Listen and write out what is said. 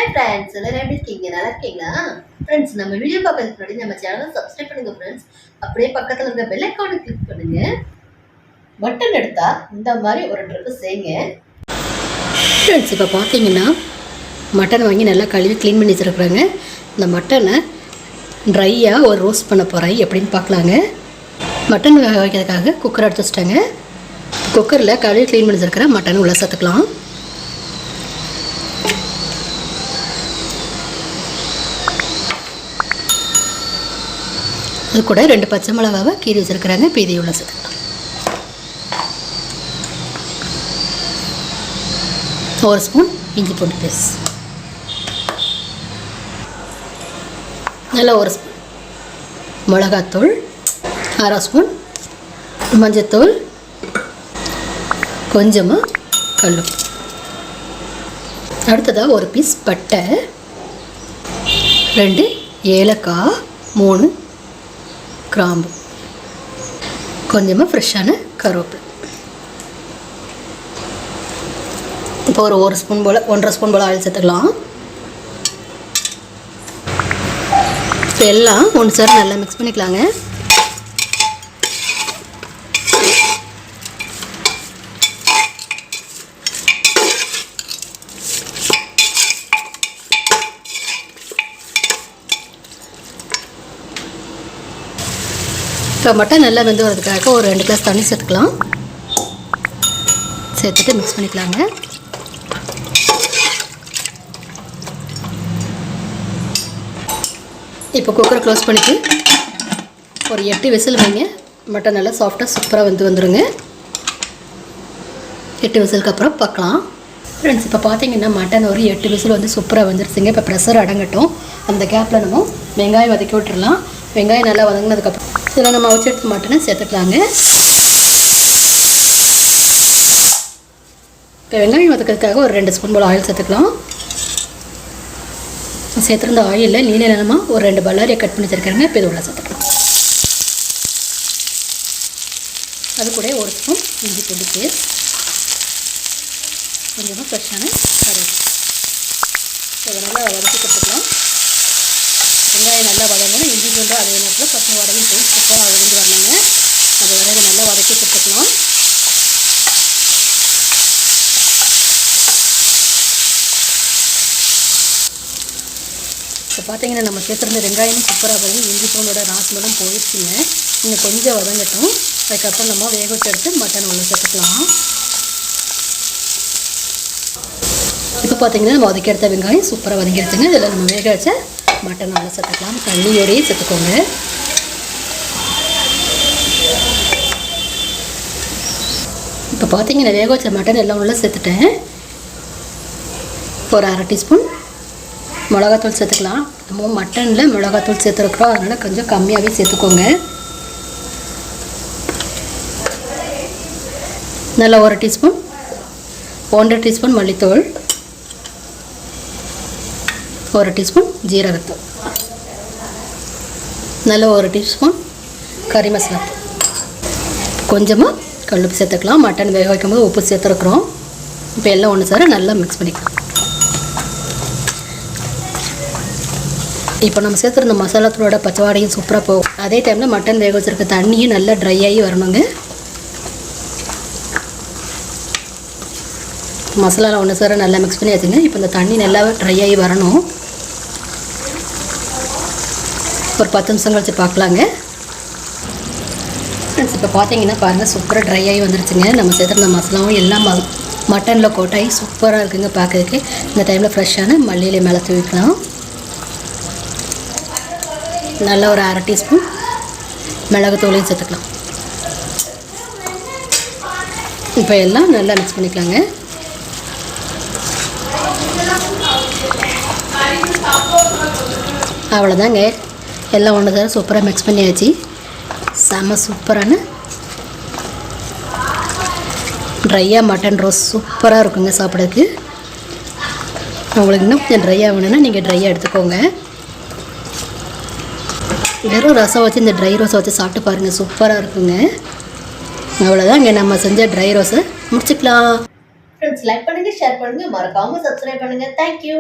Hi friends, எல்லாரும் எப்படி இருக்கீங்க? நல்லா இருக்கீங்களா? Friends, நம்ம வீடியோ பார்க்கறதுக்கு முன்னாடி நம்ம சேனலை சப்ஸ்கிரைப் பண்ணுங்க friends. அப்படியே பக்கத்துல இருக்க பெல் ஐகானை கிளிக் பண்ணுங்க. மட்டன் எடுத்தா இந்த மாதிரி ஒரு ட்ரிப் செய்யுங்க. Friends, இப்போ பார்த்தீங்கன்னா மட்டன் வாங்கி நல்லா கழுவி க்ளீன் பண்ணி வச்சிருக்காங்க. இந்த மட்டனை ட்ரையாக ஒரு ரோஸ்ட் பண்ண போகிறேன் எப்படின்னு பார்க்கலாங்க. மட்டன் வேக வைக்கிறதுக்காக குக்கர் எடுத்து வச்சிட்டாங்க. குக்கரில் கழுவி க்ளீன் பண்ணி வச்சிருக்கிற மட்டன் உள்ள சேர்த்துக்கலாம். அது கூட 2 பச்சை மிளகாவை கீறி வச்சிருக்கிறாங்க. இப்போ இதை உள்ள சேர்த்துக்கலாம். ஒரு ஸ்பூன் இஞ்சி பூண்டு பேஸ்ட், நல்லா ஒரு ஸ்பூன் மிளகாத்தூள், அரை ஸ்பூன் மஞ்சத்தூள், கொஞ்சமாக கல்லுப்பு, அடுத்ததாக ஒரு பீஸ் பட்டை, 2 ஏலக்காய், 3 கிராம்பு, கொஞ்சமாக ஃப்ரெஷ்ஷான கருவேப்பிலை. இப்போ ஒரு ஸ்பூன் போல் 1.5 ஸ்பூன் போல் ஆயில் சேர்த்துக்கலாம். இப்போ எல்லாம் ஒன்று சார் நல்லா மிக்ஸ் பண்ணிக்கலாங்க. இப்போ மட்டன் நல்லா வெந்து வரதுக்காக ஒரு 2 கிளாஸ் தண்ணி சேர்த்துக்கலாம். சேர்த்துட்டு மிக்ஸ் பண்ணிக்கலாங்க. இப்போ குக்கரை க்ளோஸ் பண்ணிவிட்டு ஒரு 8 விசில் வைங்க. மட்டன் நல்லா சாஃப்டாக சூப்பராக வந்துருங்க. 8 விசிலுக்கு அப்புறம் பார்க்கலாம். ஃப்ரெண்ட்ஸ், இப்போ பார்த்தீங்கன்னா மட்டன் ஒரு 8 விசில் வந்து சூப்பராக வந்துருச்சுங்க. இப்போ ப்ரெஷர் அடங்கட்டும். அந்த கேப்பில் நம்ம வெங்காயம் வதக்கி விட்டுடலாம். வெங்காயம் நல்லா வதங்கினதுக்கப்புறம் இதில் நம்ம வச்சு எடுத்து மட்டனை சேர்த்துக்கலாங்க. இப்போ வெங்காயம் வதக்கிறதுக்காக ஒரு 2 ஸ்பூன் போல் ஆயில் சேர்த்துக்கலாம். சேர்த்துருந்த ஆயிலில் நீல நிலமாக ஒரு 2 பல்லாரியை கட் பண்ணி வச்சுருக்காங்க. இப்போ இது உள்ள சேர்த்துக்கலாம். அது கூட ஒரு ஸ்பூன் இஞ்சி பூண்டு பேஸ்ட், கொஞ்சமாக ஃப்ரெஷ்ஷான கருவேப்பிலை. இதை நல்லா வதக்கி கொடுத்துக்கலாம். வெங்காயம் நல்லா வதங்கணும். இஞ்சி பூண்டு அதே நேரத்தில் பச்சை வடகையும் போய் சூப்பராக வதங்கி வரணுங்க. அது வரை நல்லா வதக்கி கொடுத்துக்கலாம். இப்போ பார்த்தீங்கன்னா நம்ம சேர்த்துருந்த வெங்காயமும் சூப்பராக வதங்கி இஞ்சி பூண்டோட ராஸ்மெலும் போயிடுச்சுங்க. இன்னும் கொஞ்சம் வதங்கட்டும். அதுக்கப்புறம் நம்ம வேக வச்சு எடுத்து மட்டன் உள்ள சேர்த்துக்கலாம். இப்போ பார்த்தீங்கன்னா நம்ம வதக்கி எடுத்த வெங்காயம் சூப்பராக வதங்கிடுச்சுங்க. இதில் நம்ம வேக வச்ச மட்டன் உள்ள சேர்த்துக்கலாம். தண்ணியோடையே சேர்த்துக்கோங்க. இப்போ பார்த்தீங்கன்னா வேக வச்ச மட்டன் எல்லாம் உள்ள சேர்த்துட்டேன். ஒரு 1/2 டீஸ்பூன் மிளகாத்தூள் சேர்த்துக்கலாம். நம்ம மட்டனில் மிளகாத்தூள் சேர்த்துருக்குறோம், அதனால் கொஞ்சம் கம்மியாகவே சேர்த்துக்கோங்க. நல்லா 1 டீஸ்பூன் 1.5 டீஸ்பூன் மல்லித்தூள், 1 டீஸ்பூன் ஜீரகத்தூள், நல்ல 1 டீஸ்பூன் கறி மசாலா, கொஞ்சமாக கல்லுப்பு சேர்த்துக்கலாம். மட்டன் வேக வைக்கும்போது உப்பு சேர்த்துருக்குறோம். இப்போ எல்லாம் ஒன்று சார் நல்லா மிக்ஸ் பண்ணிக்கலாம். இப்போ நம்ம சேர்த்துருந்த மசாலாத்தூளோட பச்சை வாடையும் சூப்பராக போகும். அதே டைமில் மட்டன் வேக வச்சுருக்க தண்ணியும் நல்லா ட்ரை ஆகி வரணுங்க. மசாலாவில் ஒன்று சார் நல்லா மிக்ஸ் பண்ணி வச்சுங்க. இப்போ இந்த தண்ணி நல்லா ட்ரை ஆகி வரணும். ஒரு 10 நிமிஷம் கழிச்சு பார்க்கலாங்க. ஃப்ரெண்ட்ஸ், இப்போ பார்த்தீங்கன்னா பாருங்கள் சூப்பராக ட்ரை ஆகி வந்துருச்சுங்க. நம்ம சேர்த்துருந்த மசாலாவும் எல்லாம் மட்டனில் கோட்டாகி சூப்பராக இருக்குங்க பார்க்கறதுக்கு. இந்த டைமில் ஃப்ரெஷ்ஷான மல்லியிலை மேலே தூவிக்கலாம். நல்லா ஒரு 1/2 டீஸ்பூன் மிளகுத்தூளையும் சேர்த்துக்கலாம். இப்போ எல்லாம் நல்லா மிக்ஸ் பண்ணிக்கலாங்க. அவ்வளோதாங்க, எல்லாம் ஒன்று தான் சூப்பராக மிக்ஸ் பண்ணியாச்சு. செம்ம சூப்பரான ட்ரையாக மட்டன் ரோஸ்ட் சூப்பராக இருக்குங்க சாப்பிட்றதுக்கு. உங்களுக்கு இன்னும் கொஞ்சம் ட்ரையாக வேணும்னா நீங்கள் ட்ரையாக எடுத்துக்கோங்க. வெறும் ரசம் வச்சு இந்த ட்ரை ரோஸை வச்சு சாப்பிட்டு பாருங்கள், சூப்பராக இருக்குங்க. அவ்வளோதான், இங்கே நம்ம செஞ்ச ட்ரை ரோஸை முடிச்சுக்கலாம். ஃப்ரெண்ட்ஸ், லைக் பண்ணுங்கள், ஷேர் பண்ணுங்கள், மறக்காமல் சப்ஸ்கிரைப் பண்ணுங்கள். தேங்க்யூ.